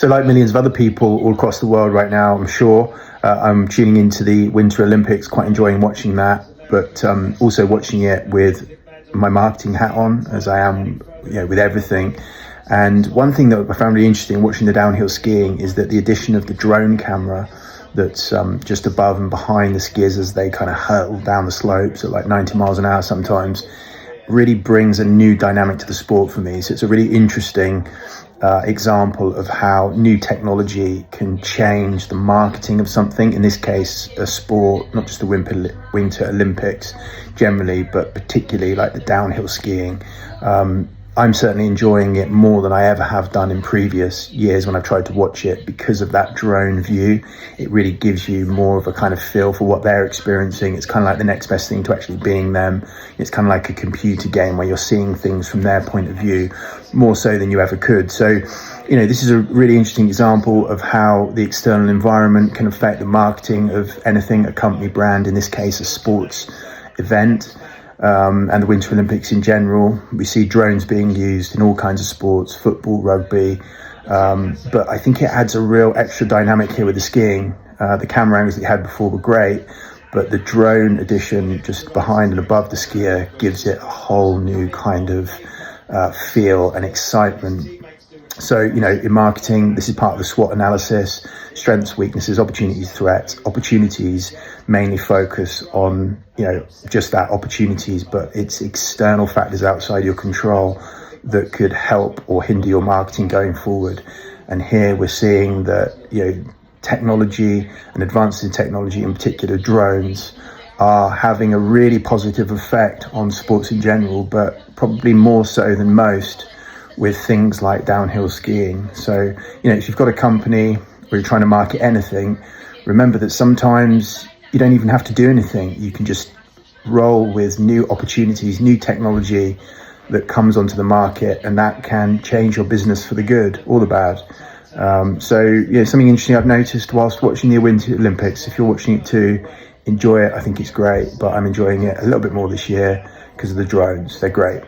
So like millions of other people all across the world right now, I'm sure, I'm tuning into the Winter Olympics, quite enjoying watching that, but also watching it with my marketing hat on, as I am, with everything. And one thing that I found really interesting watching the downhill skiing is that the addition of the drone camera that's just above and behind the skiers as they kind of hurtle down the slopes at like 90 miles an hour sometimes really brings a new dynamic to the sport for me. So it's a really interesting example of how new technology can change the marketing of something, in this case a sport, not just the Winter Olympics generally, but particularly like the downhill skiing. I'm certainly enjoying it more than I ever have done in previous years when I've tried to watch it, because of that drone view. It really gives you more of a kind of feel for what they're experiencing. It's kind of like the next best thing to actually being them. It's kind of like a computer game where you're seeing things from their point of view more so than you ever could. So, this is a really interesting example of how the external environment can affect the marketing of anything, a company brand, in this case a sports event. And the Winter Olympics in general. We see drones being used in all kinds of sports, football, rugby, but I think it adds a real extra dynamic here with the skiing. The camera angles that you had before were great, but the drone addition just behind and above the skier gives it a whole new kind of feel and excitement. So, in marketing, this is part of the SWOT analysis: strengths, weaknesses, opportunities, threats. Opportunities mainly focus on, just that, opportunities, but it's external factors outside your control that could help or hinder your marketing going forward. And here we're seeing that, technology and advances in technology, in particular drones, are having a really positive effect on sports in general, but probably more so than most with things like downhill skiing. So, if you've got a company where you're trying to market anything, remember that sometimes you don't even have to do anything. You can just roll with new opportunities, new technology that comes onto the market, and that can change your business for the good or the bad. Something interesting I've noticed whilst watching the Winter Olympics, if you're watching it too, enjoy it. I think it's great, but I'm enjoying it a little bit more this year because of the drones. They're great.